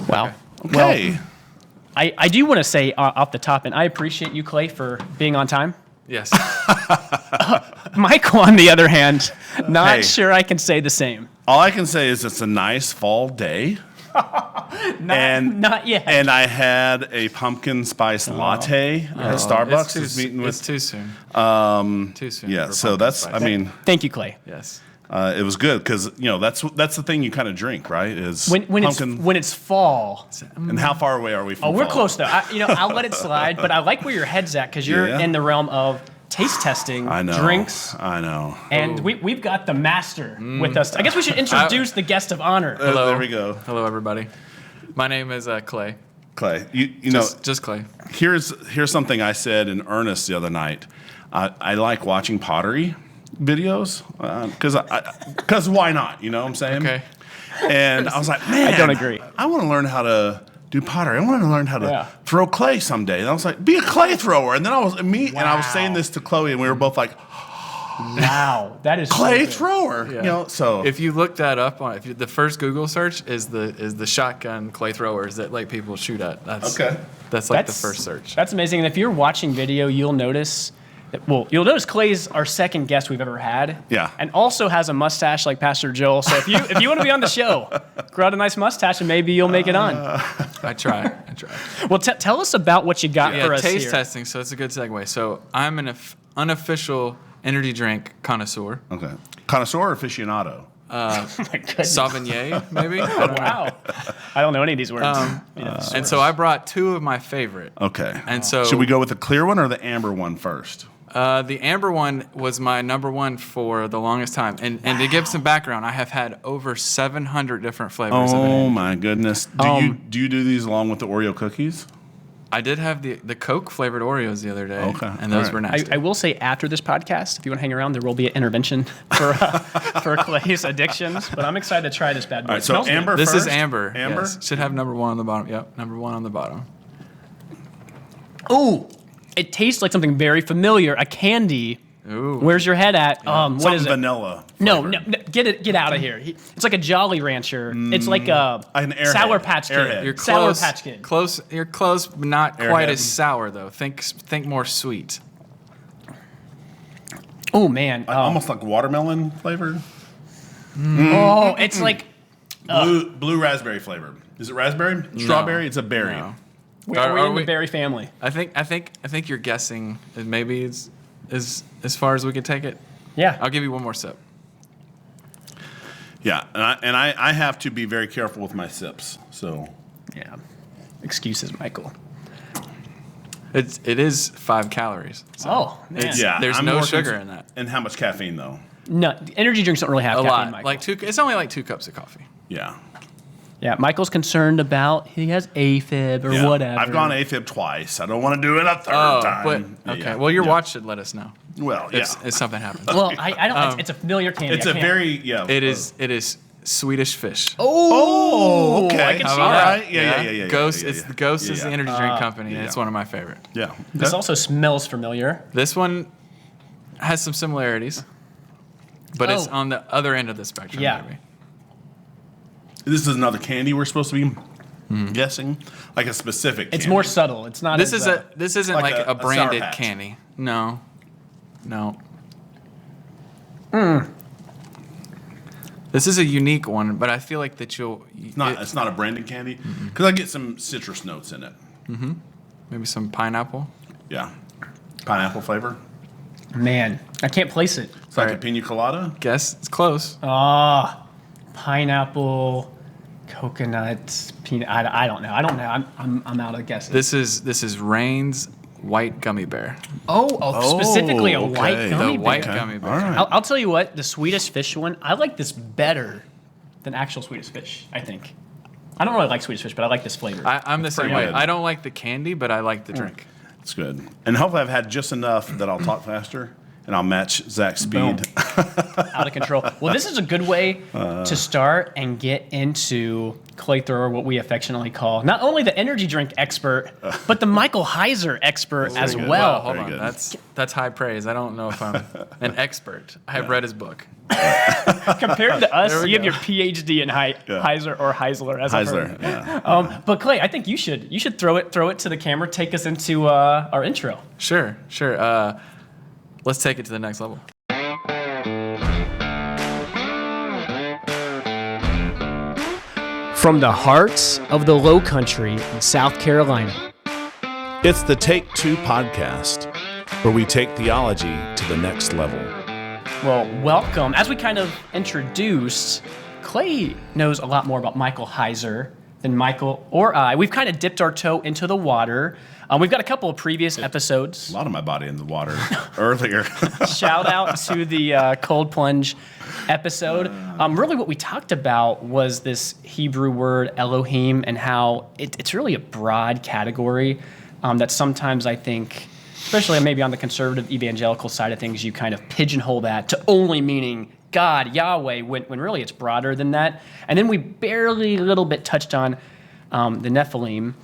Wow. Okay. Well, I do want to say off the top, and I appreciate you, Clay, for being on time. Yes. Michael, on the other hand, not Hey. sure I can say the same. All I can say is it's a nice fall day. Not yet. And I had a pumpkin spice latte at Starbucks. Is meeting It's with. too soon. Too soon. Yeah, for so pumpkin that's. spice. I mean, Thank you, Clay. Yes. it was good because that's the thing you kind of drink, right? Is When pumpkin. it's fall. And how far away are we from? Oh, we're fall? close though. I'll let it slide, but I like where your head's at because you're Yeah. in the realm of taste testing, I know. drinks, I know. and we've got the master with us. I guess we should introduce the guest of honor. Hello. There we go. Hello, everybody. My name is Clay. Clay, you know, Just Clay. here's something I said in earnest the other night. I like watching pottery videos because why not? You know what I'm saying? Okay. And I was like, man, I don't agree. I want to learn how to do pottery. I want to learn how to throw clay someday. And I was like, be a clay thrower. And then I was saying this to Chloe, and we were both like, Wow, that is clay so good. thrower. Yeah. You know, so If you look that up on, the first Google search is the shotgun clay throwers that like people shoot at. That's Okay. That's like the first search. That's amazing. And if you're watching video, you'll notice. You'll notice Clay's our second guest we've ever had. Yeah. And also has a mustache like Pastor Joel. So if you want to be on the show, grow out a nice mustache and maybe you'll make it on. I try. Well, tell us about what you got for us taste here. testing. So it's a good segue. So I'm an unofficial energy drink connoisseur. okay, connoisseur or aficionado? Oh my goodness. Sauvignon, maybe. I don't know. Wow. I don't know any of these words. And so I brought two of my favorite. Okay. And so Should we go with the clear one or the amber one first? The amber one was my number one for the longest time. And to give some background, I have had over 700 different flavors of it. Oh my goodness! Do you do these along with the Oreo cookies? I did have the Coke flavored Oreos the other day. Okay, And those all were right. nasty. I will say after this podcast, if you want to hang around, there will be an intervention for Clay's addictions. But I'm excited to try this bad boy. All right, It so smells good. amber. This first? is amber. Amber. Yes. Should have number one on the bottom. Yep, number one on the bottom. Ooh, it tastes like something very familiar, a candy. Ooh. Where's your head at? What is it? Vanilla. No, flavor. no, get out of here. It's like a Jolly Rancher. It's like a An Airhead. Sour Patch Kid. Airhead. You're Sour close. Patch Kid. Close. You're close, but not quite Airhead. as sour though. Think more sweet. Oh man. Almost like watermelon flavored. Oh, it's like Blue raspberry flavor. Is it raspberry? Strawberry? It's a berry. No. we're Are in the we- berry family. I think you're guessing. It maybe is as far as we can take it. Yeah. I'll give you one more sip. Yeah, and I have to be very careful with my sips. So Yeah. Excuses, Michael. It is 5 calories. So Oh man. It's- yeah, There's I'm no more sugar concerned- in that. And how much caffeine though? No, energy drinks don't really have A caffeine, lot. Michael. Like it's only like 2 cups of coffee. Yeah. Yeah, Michael's concerned about he has AFib or Yeah. whatever. I've gone AFib twice. I don't want to do it a third Oh, time. but okay. Yeah. Well, your Yeah. watch should let us know Well, yeah. if something happens. Well, I don't. It's a familiar candy. It's I a can't- very It is Swedish fish. Oh, okay. I can see All that. right. Yeah. Ghost. Yeah, It's yeah. the Ghost is the Yeah. energy drink company, and yeah. it's one of my favorite. Yeah. This also smells familiar. This one has some similarities, but it's Oh. on the other end of the spectrum. Yeah. Maybe. This is another candy we're supposed to be guessing, like a specific. It's candy. more subtle. It's not. This as, isn't Like like a a branded Sour Patch. candy. No. This is a unique one, but I feel like that you'll It's not a branded candy because I get some citrus notes in it. maybe some pineapple. Yeah. Pineapple flavor. man. I can't place it. It's like All a right. pina colada. Guess it's close. Pineapple, coconut, peanut. I don't know. I'm out of guesses. This is Rain's white gummy bear. Specifically a okay. white The gummy The white bear. gummy bear. All right. I'll tell you what. The Swedish fish one. I like this better than actual Swedish fish. I think. I don't really like Swedish fish, but I like this flavor. I'm the same pretty way. good. I don't like the candy, but I like the drink. It's good. And hopefully I've had just enough that I'll talk faster. and I'll match Zach's Boom. speed. Out of control. Well, this is a good way to start and get into Clay Thrower, what we affectionately call not only the energy drink expert, but the Michael Heiser expert as good. well. Wow, hold Very on. good. That's high praise. I don't know if I'm an expert. I have read his book. Compared to us, There we you have go. your PhD in Heiser or Heisler, as I've heard. Heisler, yeah. But Clay, I think you should throw it to the camera. Take us into our intro. Sure. Let's take it to the next level. From the heart of the Low Country in South Carolina. It's the Take Two podcast, where we take theology to the next level. Well, welcome. As we kind of introduced, Clay knows a lot more about Michael Heiser than Michael or I. We've kind of dipped our toe into the water. We've got a couple of previous episodes. A lot of my body in the water earlier. Shout out to the cold plunge episode. Really what we talked about was this Hebrew word Elohim and how it's really a broad category that sometimes I think, especially maybe on the conservative evangelical side of things, you kind of pigeonhole that to only meaning God, Yahweh, when really it's broader than that. And then we barely a little bit touched on the Nephilim.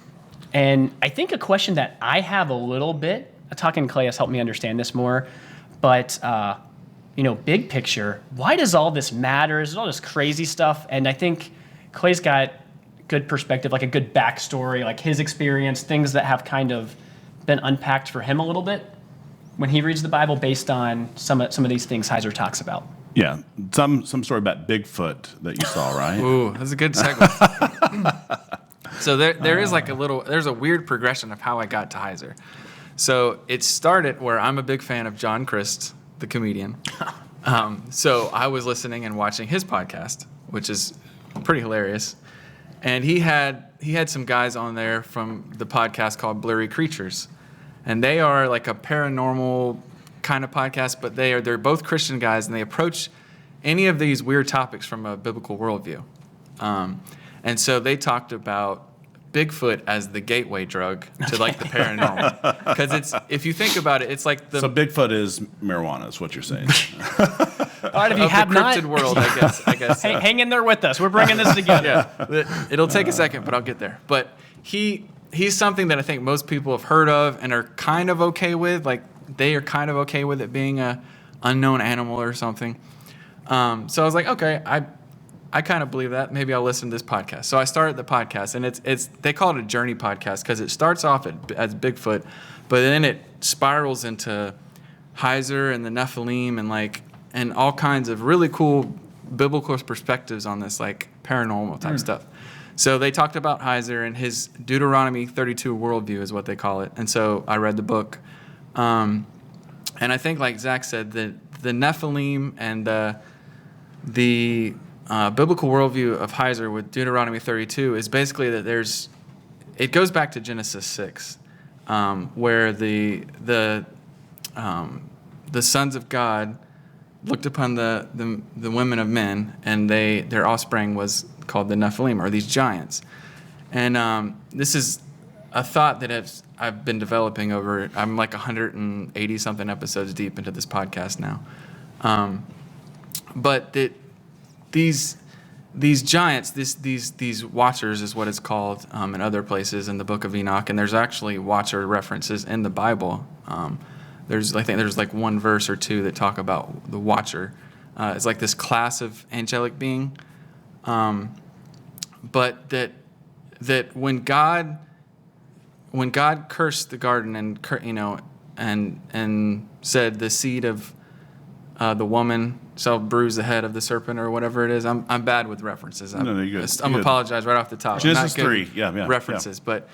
And I think a question that I have a little bit, talking to Clay has helped me understand this more, but big picture, why does all this matter? Is all this crazy stuff? And I think Clay's got good perspective, like a good backstory, like his experience, things that have kind of been unpacked for him a little bit when he reads the Bible based on some of these things Heiser talks about. Yeah, some story about Bigfoot that you saw, right? Ooh, that's a good segue. So there is like there's a weird progression of how I got to Heiser. So it started where I'm a big fan of John Crist, the comedian. So I was listening and watching his podcast, which is pretty hilarious. And he had some guys on there from the podcast called Blurry Creatures. And they are like a paranormal kind of podcast, but they're both Christian guys, and they approach any of these weird topics from a biblical worldview. And so they talked about Bigfoot as the gateway drug to like the paranormal, because if you think about it, it's like So Bigfoot is marijuana, is what you're saying. All right, if you of have the not, cryptid world, I guess. hang in there with us. We're bringing this together. Yeah, it'll take a second, but I'll get there. But he's something that I think most people have heard of and are kind of okay with. Like they are kind of okay with it being a unknown animal or something. So I was like, okay, I kind of believe that. Maybe I'll listen to this podcast. So I started the podcast, and it's they call it a journey podcast because it starts off as Bigfoot, but then it spirals into Heiser and the Nephilim and all kinds of really cool biblical perspectives on this like paranormal type stuff. So they talked about Heiser and his Deuteronomy 32 worldview is what they call it. And so I read the book. And I think like Zach said, the Nephilim and the biblical worldview of Heiser with Deuteronomy 32 is basically that it goes back to Genesis 6, where the sons of God looked upon the women of men, and their offspring was called the Nephilim, or these giants. And this is a thought that I've been developing over. I'm like 180 something episodes deep into this podcast now, but that these giants, these watchers is what it's called in other places in the Book of Enoch, and there's actually watcher references in the Bible. I think there's like one verse or two that talk about the watcher. It's like this class of angelic being, but that when God cursed the garden and said the seed of the woman shall bruise the head of the serpent or whatever it is. I'm bad with references. No, you're good. I'm You're good. apologize right off the top. Genesis I'm not good 3, yeah. references, but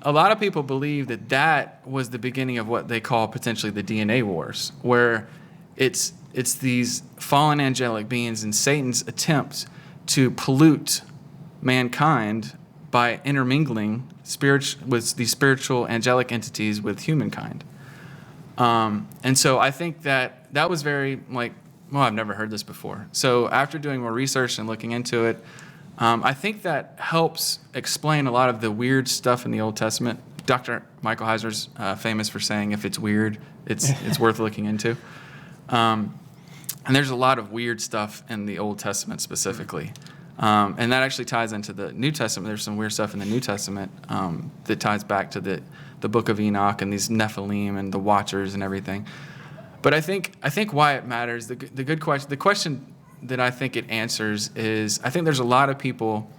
a lot of people believe that was the beginning of what they call potentially the DNA wars, where it's these fallen angelic beings and Satan's attempt to pollute mankind by intermingling with these spiritual angelic entities with humankind. And so I think that was very I've never heard this before. So after doing more research and looking into it, I think that helps explain a lot of the weird stuff in the Old Testament, Dr. Michael Heiser's famous for saying, if it's weird, it's worth looking into. And there's a lot of weird stuff in the Old Testament specifically. And that actually ties into the New Testament. There's some weird stuff in the New Testament that ties back to the book of Enoch and these Nephilim and the Watchers and everything. But I think why it matters, the question that I think it answers is, I think there's a lot of people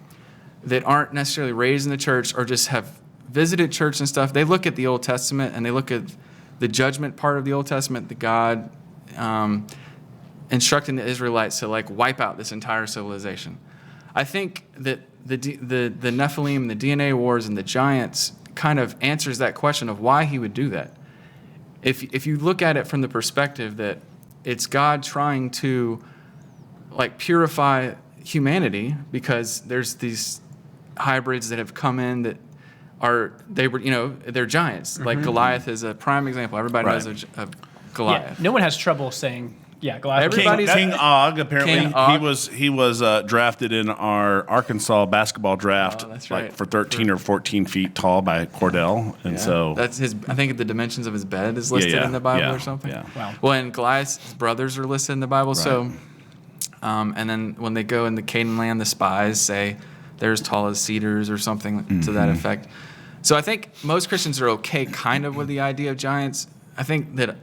that aren't necessarily raised in the church or just have visited church and stuff. They look at the Old Testament and they look at the judgment part of the Old Testament, that God instructing the Israelites to like wipe out this entire civilization. I think that the Nephilim, the DNA wars, and the giants kind of answers that question of why he would do that. If you look at it from the perspective that it's God trying to like purify humanity, because there's these hybrids that have come in that they're giants. Like Goliath is a prime example. Everybody knows of Goliath. Yeah, no one has trouble saying, Goliath. King Og, apparently, King Og. he was drafted in our Arkansas basketball draft, Oh, that's right. for 13 or 14 feet tall by Cordell, and so that's his. I think the dimensions of his bed is listed in the Bible or something. Yeah. Wow. Well, and Goliath's brothers are listed in the Bible. Right. So, and then when they go in the Canaan land, the spies say they're as tall as cedars or something to that effect. So I think most Christians are okay kind of with the idea of giants. I think that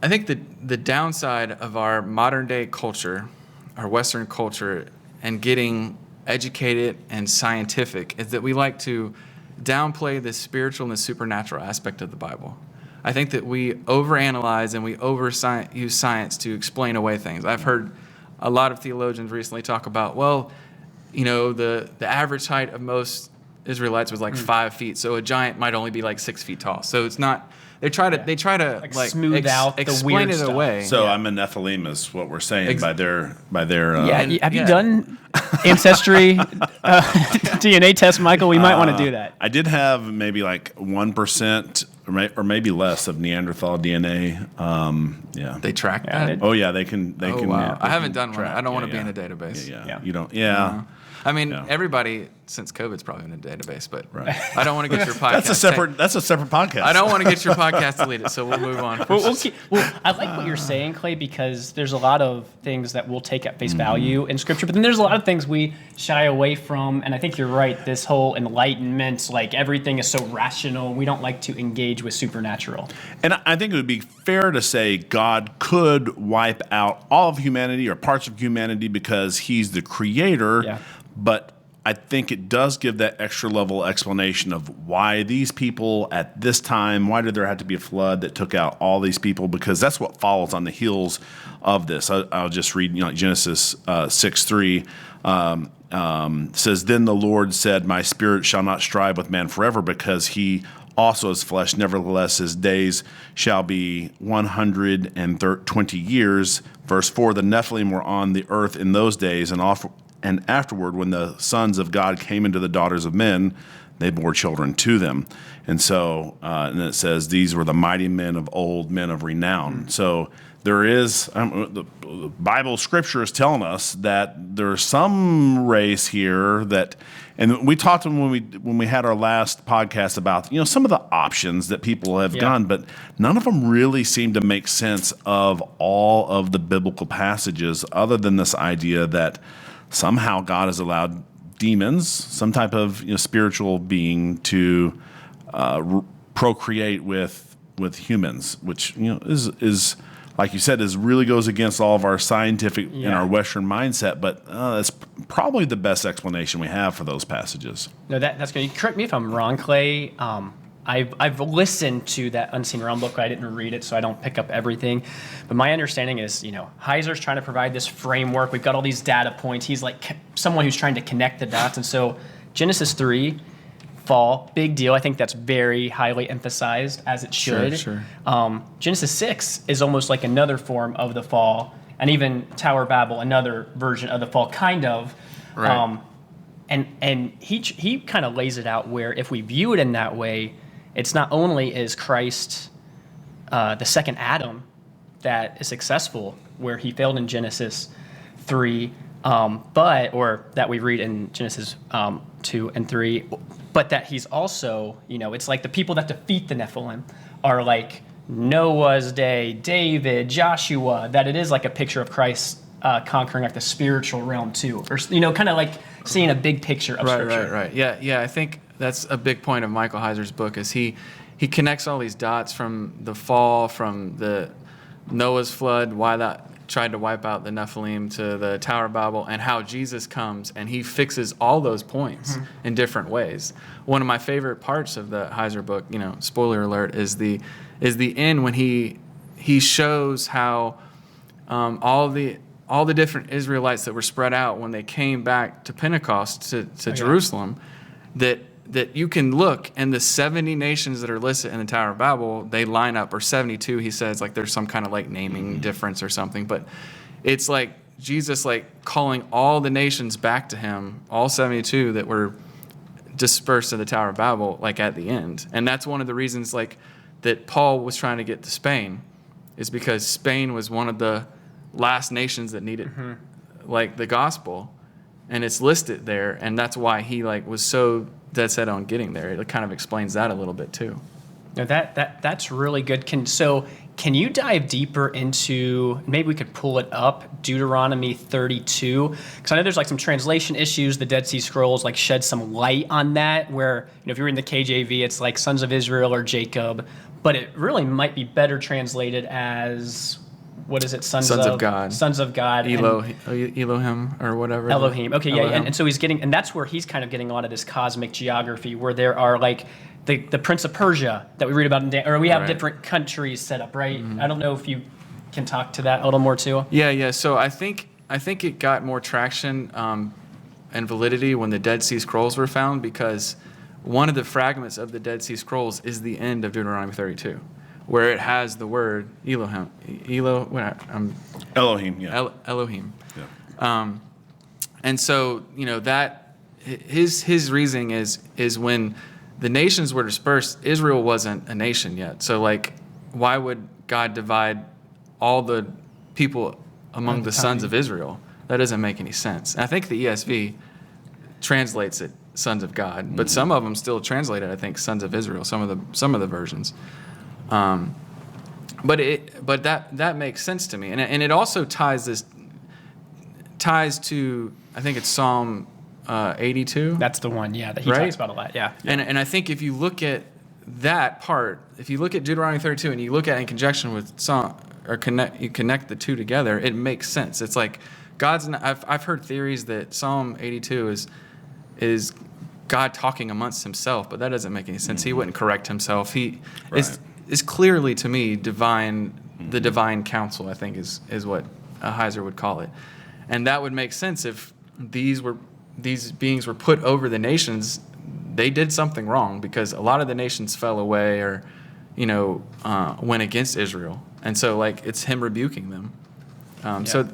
the downside of our modern day culture, our Western culture, and getting educated and scientific is that we like to downplay the spiritual and the supernatural aspect of the Bible. I think that we overanalyze and we use science to explain away things. I've heard a lot of theologians recently talk about, the average height of most Israelites was like 5 feet, so a giant might only be like 6 feet tall. So it's not. They try to like smooth out the explain weird it stuff. away. So I'm a Nephilim is what we're saying by their. Have you done ancestry DNA test, Michael? We might want to do that. I did have maybe like 1% or maybe less of Neanderthal DNA. They track that. Oh yeah, they can. Oh, can. wow. I they haven't can done one. track. I don't want to Yeah, be in a database. Yeah. You don't. Yeah. I mean, Yeah. everybody since COVID's probably in a database, but Right. I don't want to get your podcast. That's a separate podcast. I don't want to get your podcast deleted, so we'll move on. I like what you're saying, Clay, because there's a lot of things that we'll take at face value in Scripture, but then there's a lot of things we shy away from. And I think you're right. This whole enlightenment, like everything is so rational. We don't like to engage with supernatural. And I think it would be fair to say God could wipe out all of humanity or parts of humanity because he's the creator. Yeah. But I think it does give that extra level explanation of why these people at this time, why did there have to be a flood that took out all these people? Because that's what follows on the heels of this. I'll just read, Genesis 6:3 says, "Then the Lord said, my spirit shall not strive with man forever, because he also is flesh. Nevertheless, his days shall be 120 years." Verse 4, "The Nephilim were on the earth in those days, and afterward, when the sons of God came into the daughters of men, they bore children to them." And so, and it says, "These were the mighty men of old, men of renown." So there is, the Bible scripture is telling us that there's some race here that, and we talked when we had our last podcast about, some of the options that people have done, but none of them really seem to make sense of all of the biblical passages, other than this idea that somehow God has allowed demons, some type of spiritual being, to procreate with humans, which is like you said, really goes against all of our scientific and our Western mindset. But that's probably the best explanation we have for those passages. No, that's good. Correct me if I'm wrong, Clay. I've listened to that Unseen Realm book. I didn't read it, so I don't pick up everything. But my understanding is, Heiser's trying to provide this framework. We've got all these data points. He's like someone who's trying to connect the dots. And so Genesis 3, fall, big deal. I think that's very highly emphasized, as it should. Sure. Genesis 6 is almost like another form of the fall. And even Tower of Babel, another version of the fall, kind of. Right. And he kind of lays it out where if we view it in that way, it's not only is Christ the second Adam that is successful, where he failed in Genesis 3, or that we read in Genesis 2 and 3, but that he's also, it's like the people that defeat the Nephilim are like Noah's day, David, Joshua, that it is like a picture of Christ conquering like the spiritual realm too, or kind of like seeing a big picture of Scripture. Right. Yeah. I think that's a big point of Michael Heiser's book is he connects all these dots from the fall, from the Noah's flood, why that tried to wipe out the Nephilim, to the Tower of Babel, and how Jesus comes and he fixes all those points in different ways. One of my favorite parts of the Heiser book, spoiler alert, is the end when he shows how all the different Israelites that were spread out when they came back to Pentecost to Jerusalem, that you can look, and the 70 nations that are listed in the Tower of Babel, they line up, or 72, he says, like there's some kind of like naming difference or something, but it's like Jesus like calling all the nations back to him, all 72 that were dispersed in the Tower of Babel, like at the end. And that's one of the reasons like that Paul was trying to get to Spain, is because Spain was one of the last nations that needed like the gospel, and it's listed there, and that's why he like was so dead set on getting there. It kind of explains that a little bit too. No, that's really good. Can you dive deeper into, maybe we could pull it up, Deuteronomy 32? Because I know there's like some translation issues. The Dead Sea Scrolls like shed some light on that, where if you're in the KJV, it's like sons of Israel or Jacob, but it really might be better translated as, what is it? Sons of God. Sons of God. Elohim or whatever. Elohim. Okay, Elohim. yeah. And so he's getting, and that's where he's kind of getting a lot of this cosmic geography, where there are like the Prince of Persia that we read about in, or we have different countries set up, right? I don't know if you can talk to that a little more too. Yeah. So I think it got more traction and validity when the Dead Sea Scrolls were found, because one of the fragments of the Dead Sea Scrolls is the end of Deuteronomy 32. Where it has the word Elohim. Elohim, yeah. Elohim. Yeah. And so, that his reasoning is when the nations were dispersed, Israel wasn't a nation yet. So, like, why would God divide all the people among the sons of Israel? That doesn't make any sense. And I think the ESV translates it sons of God, but some of them still translate it, I think, sons of Israel, some of the versions. But that makes sense to me, and it also ties to, I think it's Psalm 82. That's the one, that he talks about a lot, yeah. And I think if you look at that part, if you look at Deuteronomy 32 and you look at it in conjunction with Psalm, or you connect the two together, it makes sense. It's like God's not, I've heard theories that Psalm 82 is God talking amongst himself, but that doesn't make any sense. He wouldn't correct himself. Is clearly, to me, the divine counsel, I think is what Heiser would call it. And that would make sense if these beings were put over the nations. They did something wrong, because a lot of the nations fell away or, went against Israel. And so, like, it's him rebuking them. So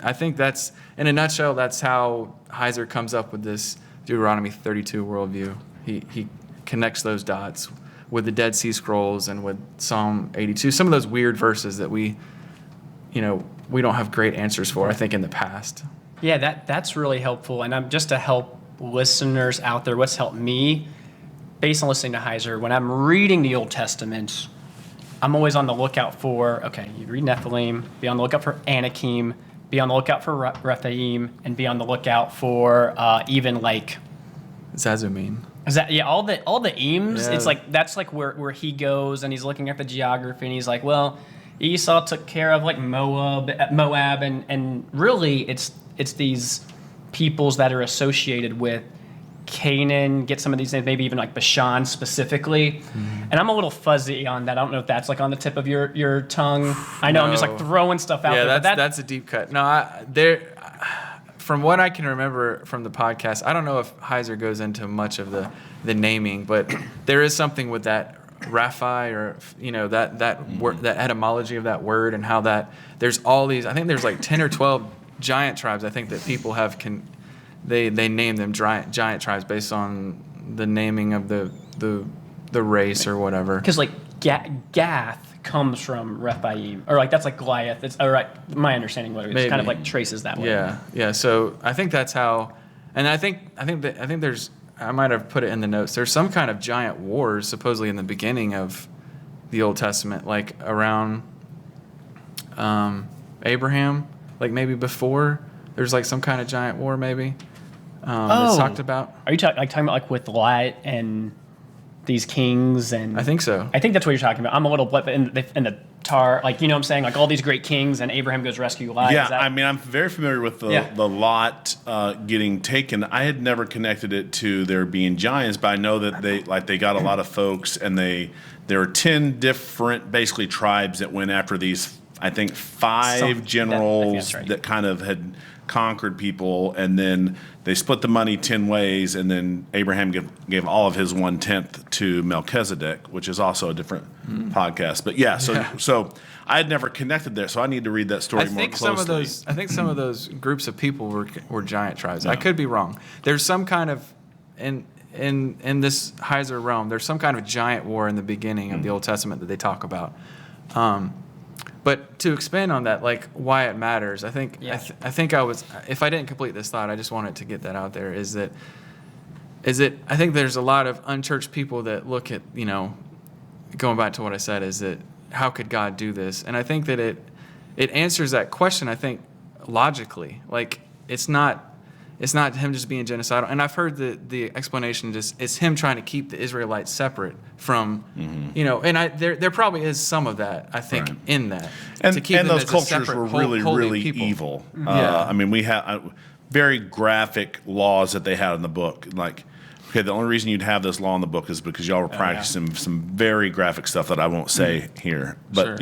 I think that's, in a nutshell, that's how Heiser comes up with this Deuteronomy 32 worldview. He connects those dots with the Dead Sea Scrolls and with Psalm 82, some of those weird verses that we don't have great answers for, I think, in the past. Yeah, that's really helpful. And just to help listeners out there, what's helped me, based on listening to Heiser, when I'm reading the Old Testament, I'm always on the lookout for, you read Nephilim, be on the lookout for Anakim, be on the lookout for Rephaim, and be on the lookout for even like Zazumim. All the eames. Yeah. It's like that's like where he goes, and he's looking at the geography, and he's like, well, Esau took care of like Moab, and really it's these peoples that are associated with Canaan. Get some of these names, maybe even like Bashan specifically. And I'm a little fuzzy on that. I don't know if that's like on the tip of your tongue. I know. No. I'm just like throwing stuff out there. Yeah, that's a deep cut. No, from what I can remember from the podcast, I don't know if Heiser goes into much of the naming, but there is something with that Raphi, or that word, that etymology of that word, and how that there's all these. I think there's like 10 or 12 giant tribes. I think that people have they name them giant tribes based on the naming of the race or whatever. Because like Gath comes from Rephaim, or like that's like Goliath. It's all right. My understanding was it's kind of like traces that way. Yeah. So I think that's how, and I think there's. I might have put it in the notes. There's some kind of giant wars supposedly in the beginning of the Old Testament, like around Abraham, like maybe before. There's like some kind of giant war, maybe. That's talked about. Are you talking about like with Lot and these kings and? I think so. I think that's what you're talking about. I'm a little blip in the tar, like you know what I'm saying, like all these great kings and Abraham goes rescue Lot. Yeah, I mean I'm very familiar with the Lot getting taken. I had never connected it to there being giants, but I know that they got a lot of folks, and there were 10 different basically tribes that went after these. I think 5 generals that kind of had conquered people, and then they split the money 10 ways, and then Abraham gave all of his 1/10 to Melchizedek, which is also a different podcast. But so I had never connected there, so I need to read that story more closely. I think some of those groups of people were giant tribes. I could be wrong. There's some kind of in this Heiser realm. There's some kind of giant war in the beginning of the Old Testament that they talk about. But to expand on that, like why it matters, I think I think if I didn't complete this thought, I just wanted to get that out there. Is that I think there's a lot of unchurched people that look at, going back to what I said, is that how could God do this? And I think that it answers that question. I think logically, like it's not him just being genocidal. And I've heard the explanation just it's him trying to keep the Israelites separate from, and there probably is some of that, I think, in that. And, to keep them those as cultures separate, were really people. evil. Yeah. I mean, we have very graphic laws that they had in the book. Like, okay, the only reason you'd have this law in the book is because y'all were practicing some very graphic stuff that I won't say here. But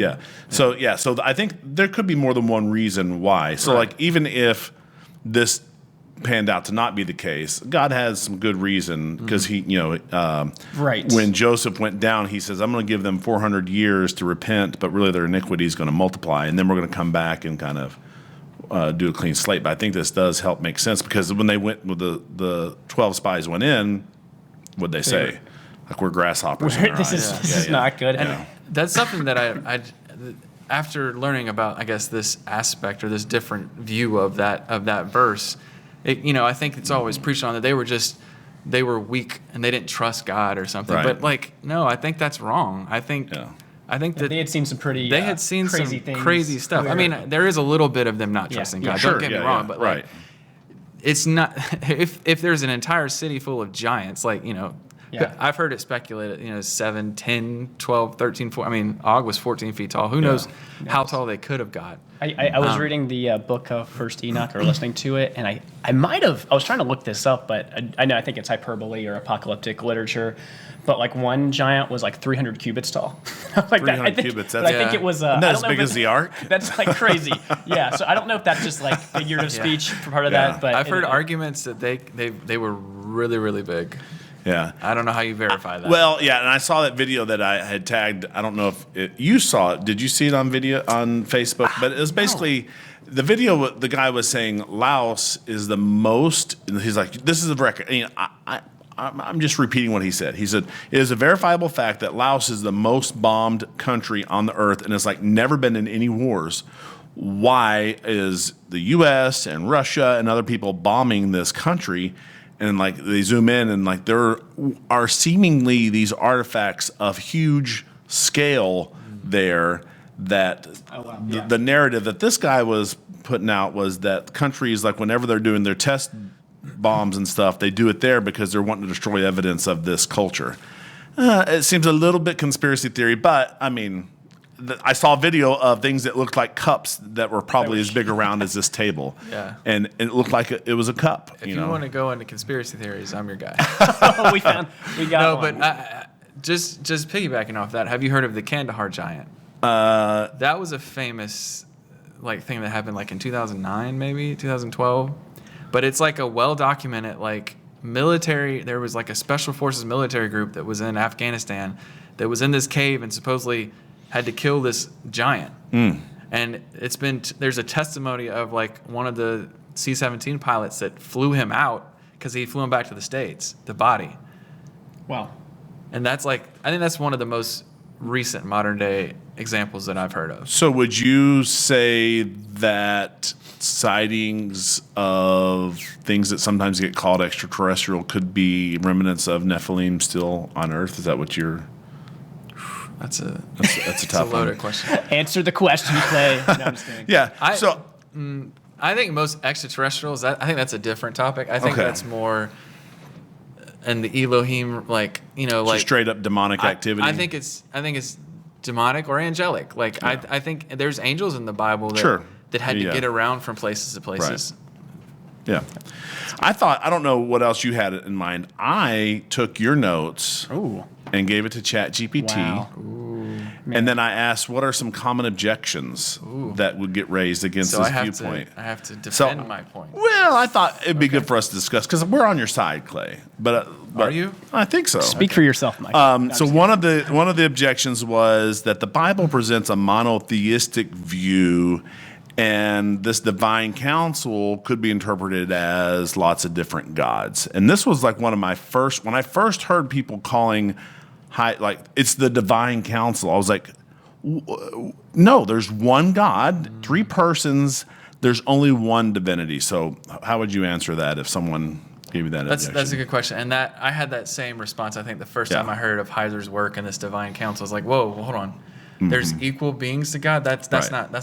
so I think there could be more than one reason why. So like even if this panned out to not be the case, God has some good reason, because he, when Joseph went down, he says, I'm going to give them 400 years to repent, but really their iniquity is going to multiply, and then we're going to come back and kind of do a clean slate. But I think this does help make sense, because when they went with the 12 spies went in, what'd they say? Like, we're grasshoppers. This is not good. And that's something that I after learning about, I guess, this aspect or this different view of that verse, I think it's always preached on that they were weak and they didn't trust God or something. Right. But no, I think that's wrong. I think that they had seen some pretty they had seen crazy some things. crazy stuff. I mean, there is a little bit of them not trusting God. Don't get me wrong, but like, it's not if there's an entire city full of giants, like I've heard it speculated, 7, 10, 12, 13, 14. I mean, Og was 14 feet tall. Who knows how tall they could have got? I was reading the book of First Enoch, or listening to it, and I was trying to look this up, but I think it's hyperbole or apocalyptic literature. But like one giant was like 300 cubits tall. Like 300 cubits. I think it was. Isn't that as big as the ark? That's like crazy. Yeah. So I don't know if that's just like figurative speech for part of that. But I've heard arguments that they were really, really big. Yeah. I don't know how you verify that. Well, yeah, and I saw that video that I had tagged. I don't know if you saw it. Did you see it on video on Facebook? But it was basically the video. The guy was saying Laos is the most. He's like, this is a record. I'm just repeating what he said. He said, it is a verifiable fact that Laos is the most bombed country on the earth, and it's like never been in any wars. Why is the U.S. and Russia and other people bombing this country? And like they zoom in, and like there are seemingly these artifacts of huge scale there that the narrative that this guy was putting out was that countries, like whenever they're doing their test bombs and stuff, they do it there because they're wanting to destroy evidence of this culture. It seems a little bit conspiracy theory, but I mean, I saw a video of things that looked like cups that were probably as big around as this table. Yeah. And it looked like it was a cup. If you want to go into conspiracy theories, I'm your guy. we got one. But just piggybacking off that, have you heard of the Kandahar giant? That was a famous thing that happened in 2009, maybe 2012. But it's like a well-documented military. There was a special forces military group that was in Afghanistan that was in this cave and supposedly had to kill this giant. And there's a testimony of one of the C-17 pilots that flew him out because he flew him back to the States, the body. Wow. And that's I think that's one of the most recent modern day examples that I've heard of. So would you say that sightings of things that sometimes get called extraterrestrial could be remnants of Nephilim still on Earth? Is that what you're... That's a That's a tough loaded one. question. Answer the question, Clay. No, I'm just kidding. Yeah. I think most extraterrestrials. I think that's a different topic. I think Okay. that's more, and the Elohim, like just straight up demonic activity. I think it's demonic or angelic. Like I think there's angels in the Bible that had to get around from places to places. Yeah. I don't know what else you had in mind. I took your notes Ooh. and gave it to ChatGPT. Wow. And then I asked, what are some common objections that would get raised against So this I have viewpoint? to defend my point. Well, I thought it'd be good for us to discuss because we're on your side, Clay. But Are you? I think so. Speak for yourself, Mike. So one of the objections was that the Bible presents a monotheistic view, and this divine counsel could be interpreted as lots of different gods. And this was like one of my first, when I first heard people calling it's the divine counsel, I was like, no, there's one God, 3 persons, there's only one divinity. So how would you answer that if someone gave you that objection? That's a good question. And that I had that same response, I think, the first time I heard of Heiser's work and this divine counsel. I was like, whoa, hold on. There's equal beings to God. That's not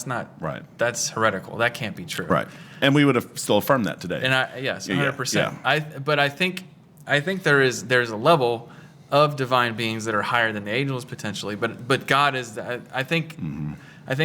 right. That's heretical. That can't be true. Right. And we would have still affirmed that today. And 100%. Yeah. But I think there's a level of divine beings that are higher than the angels potentially. But God is I think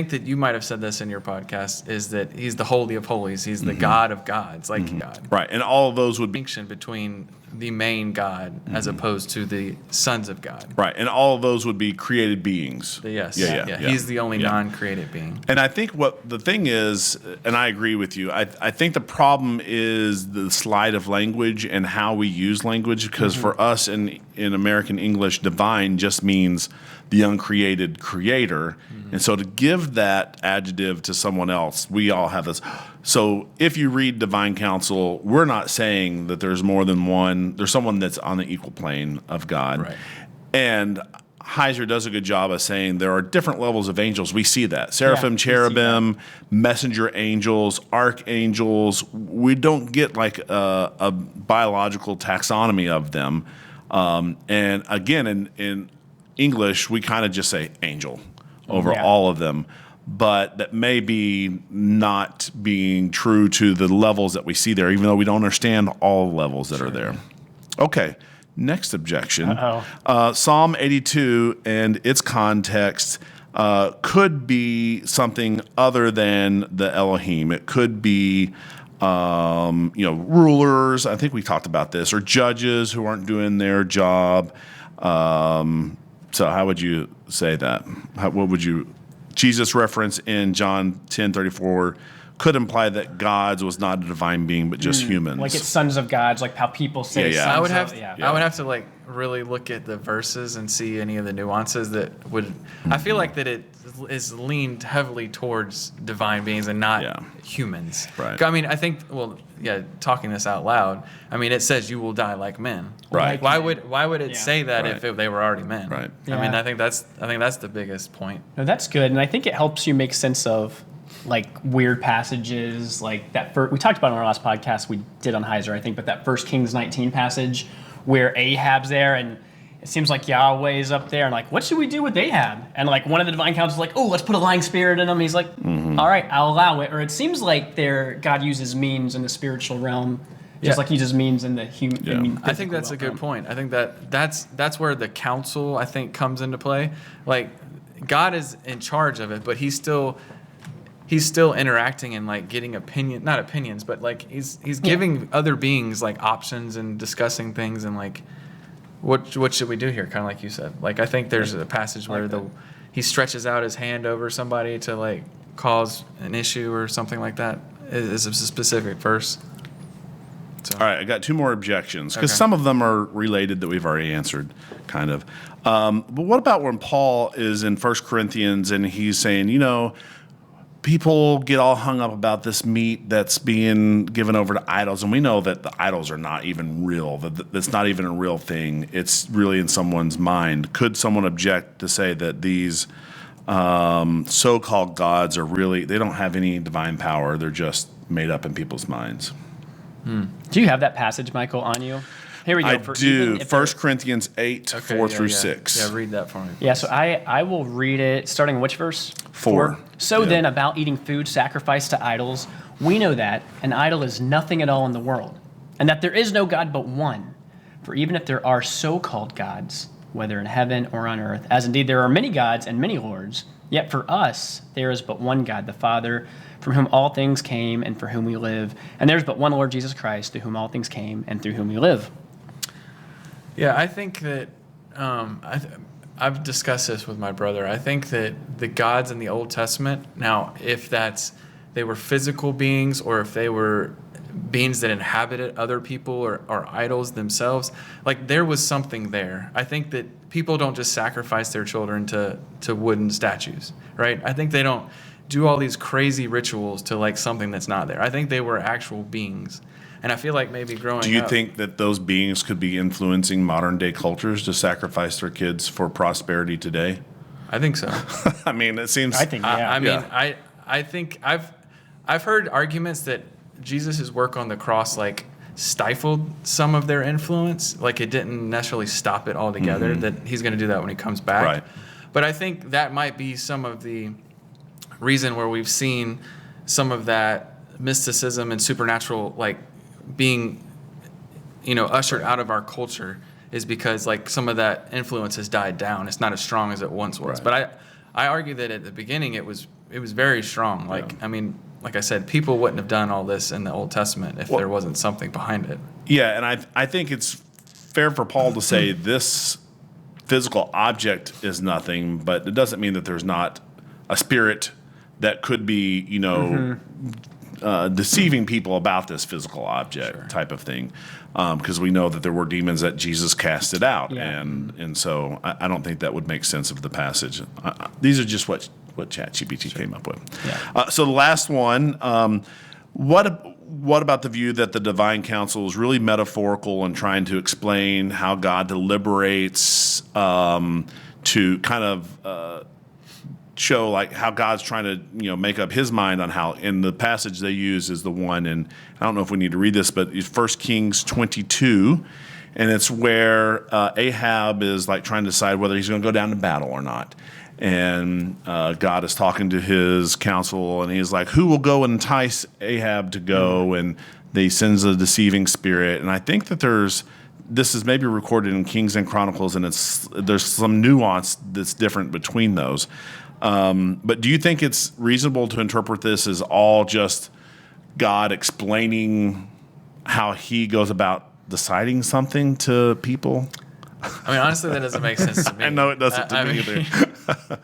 that you might have said this in your podcast, is that he's the holy of holies. He's the God of gods, like God. Right. And all of those would be Distinction between the main God as opposed to the sons of God. right. And all of those would be created beings. Yes. Yeah. He's the only non-created being. And I think what the thing is, and I agree with you, I think the problem is the slide of language and how we use language, because for us in American English, divine just means the uncreated creator. And so to give that adjective to someone else, we all have this. So if you read divine counsel, we're not saying that there's more than one, there's someone that's on the equal plane of God. Right. And Heiser does a good job of saying there are different levels of angels. We see that. Seraphim, we see cherubim, messenger angels, archangels. We don't get like a biological taxonomy of them. And again, in English, we kind of just say angel over all of them. But that may be not being true to the levels that we see there, even though we don't understand all the levels that are there. Okay. Next objection. Psalm 82 and its context could be something other than the Elohim. It could be, rulers. I think we talked about this, or judges who aren't doing their job. So how would you say that? What would you? Jesus' reference in John 10:34 could imply that gods was not a divine being, but just humans. Like it's sons of gods, like how people say Yeah. sons I would have to like really look at the verses and see any of the nuances that would. I feel like that it is leaned heavily towards divine beings and not humans. Right. I mean, I think. Well, talking this out loud. I mean, it says you will die like men. Right. Why would it say that if they were already men? Right. I mean, I think that's the biggest point. No, that's good, and I think it helps you make sense of like weird passages, like that. We talked about it on our last podcast we did on Heiser, I think, but that 1 Kings 19 passage where Ahab's there, and it seems like Yahweh is up there, and like, what should we do with Ahab? And like one of the divine councils is like, oh, let's put a lying spirit in him. He's like, all right, I'll allow it. Or it seems like God uses means in the spiritual realm, just like he uses means in the human. I think that's a good point. I think that's where the council, I think, comes into play. Like God is in charge of it, but he's still interacting and like getting not opinions, but like he's giving other beings like options and discussing things and like what should we do here? Kind of like you said. Like I think there's a passage where he stretches out his hand over somebody to like cause an issue or something like that. Is a specific verse. So. All right, I got 2 more objections because some of them are related that we've already answered, kind of. But what about when Paul is in 1 Corinthians and he's saying, people get all hung up about this meat that's being given over to idols, and we know that the idols are not even real. That's not even a real thing. It's really in someone's mind. Could someone object to say that these so-called gods are really, they don't have any divine power? They're just made up in people's minds. Do you have that passage, Michael, on you? Here we go. I do. 1 Corinthians 8, 4 through 6. Yeah, read that for me. Yeah, so I will read it starting which verse? 4. So Yeah. then, about eating food sacrificed to idols, we know that an idol is nothing at all in the world, and that there is no God but one. For even if there are so-called gods, whether in heaven or on earth, as indeed there are many gods and many lords, yet for us there is but one God, the Father, from whom all things came and for whom we live, and there is but one Lord Jesus Christ, through whom all things came and through whom we live. Yeah, I think that I've discussed this with my brother. I think that the gods in the Old Testament, now, if they were physical beings or if they were beings that inhabited other people or idols themselves, like there was something there. I think that people don't just sacrifice their children to wooden statues, right? I think they don't do all these crazy rituals to like something that's not there. I think they were actual beings. And I feel like maybe growing up... Do you think that those beings could be influencing modern day cultures to sacrifice their kids for prosperity today? I think so. I mean, it seems... I think, yeah. I think I've heard arguments that Jesus' work on the cross like stifled some of their influence, like it didn't necessarily stop it altogether, that he's going to do that when he comes back. Right. But I think that might be some of the reason where we've seen some of that mysticism and supernatural like being, ushered out of our culture, is because like some of that influence has died down. It's not as strong as it once was. Right. But I argue that at the beginning it was very strong. Like, I mean, like I said, people wouldn't have done all this in the Old Testament if there wasn't something behind it. Yeah, and I think it's fair for Paul to say this physical object is nothing, but it doesn't mean that there's not a spirit that could be, deceiving people about this physical object type of thing, because we know that there were demons that Jesus casted out, and so I don't think that would make sense of the passage. These are just what ChatGPT came up with. Yeah. So the last one, what about the view that the divine counsel is really metaphorical and trying to explain how God deliberates to kind of show like how God's trying to make up his mind on how, and the passage they use is the one, and I don't know if we need to read this, but it's 1 Kings 22, and it's where Ahab is like trying to decide whether he's going to go down to battle or not, and God is talking to his council, and he's like, who will go and entice Ahab to go, and he sends a deceiving spirit, and I think that this is maybe recorded in Kings and Chronicles, and there's some nuance that's different between those. But do you think it's reasonable to interpret this as all just God explaining how he goes about deciding something to people? I mean, honestly, that doesn't make sense to me. I know it doesn't to me either.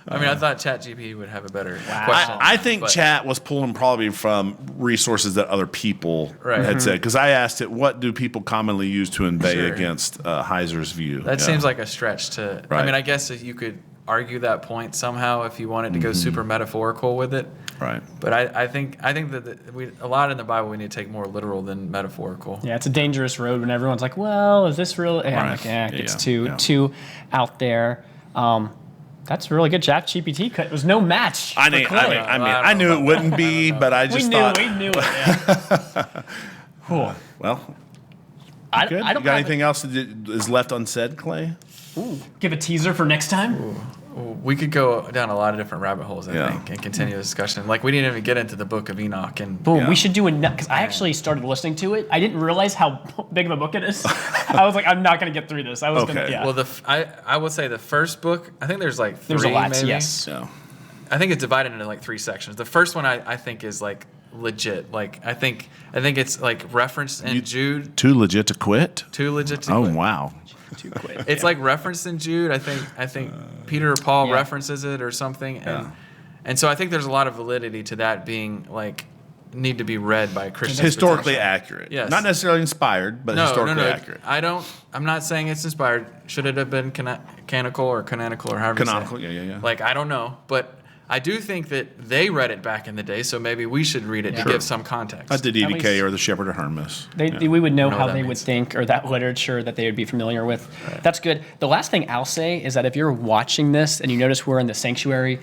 I mean, I thought ChatGPT would have a better question. I think Chat was pulling probably from resources that other people had said. Because I asked it, what do people commonly use to inveigh against Heiser's view? That seems like a stretch to... Right. I mean, I guess you could argue that point somehow if you wanted to go super metaphorical with it. Right. But I think that a lot in the Bible we need to take more literal than metaphorical. Yeah, it's a dangerous road when everyone's like, well, is this real? Yeah, Right. like, it gets Yeah. too out there. That's really good. ChatGPT it was no match. I knew it wouldn't be, but I just thought... We knew it. Yeah. Cool. Well, I good. don't You got anything else that is left unsaid, Clay? Give a teaser for next time. We could go down a lot of different rabbit holes, I Yeah. think, and continue the discussion. Like, we didn't even get into the book of Enoch. And Boom. Yeah. We should do because I actually started listening to it. I didn't realize how big of a book it is. I was like, I'm not going to get through this. I was going to, Okay. yeah. Well, I would say the first book, I think there's like three, There's a lot, maybe. yes. Yeah. I think it's divided into like 3 sections. The first one I think is like legit. Like, I think it's like referenced in Jude. Too legit to quit? Too legit to Oh, quit. wow. Too quick. It's like referenced in Jude. I think Peter or Paul Yeah. references it or something, and so I think there's a lot of validity to that being like need to be read by Christians. Historically potentially. accurate. Yes. Not necessarily inspired, but historically accurate. I'm not saying it's inspired. Should it have been canonical or however Canonical, you say it? yeah. Like, I don't know, but I do think that they read it back in the day, so maybe we should read it to give some context. Like the DDK or the Shepherd of Hermas. We would know I don't know how what that they would means. think, or that literature that they would be familiar with. That's good. The last thing I'll say is that if you're watching this and you notice we're in the sanctuary,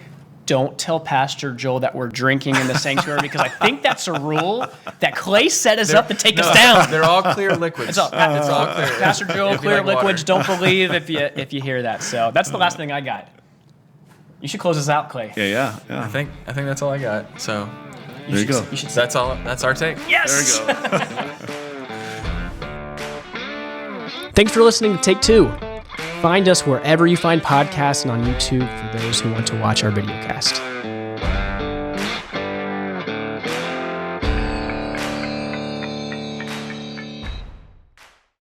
don't tell Pastor Joel that we're drinking in the sanctuary, because I think that's a rule that Clay set us up to take us down. They're all clear liquids. It's all clear. Pastor Joel, If you clear like water. liquids. Don't believe if you hear that. So that's the last thing I got. You should close us out, Clay. Yeah. I think that's all I got. So There you go. You should. that's all. That's our take. Yes. There you go. Thanks for listening to Take Two. Find us wherever you find podcasts and on YouTube for those who want to watch our videocast.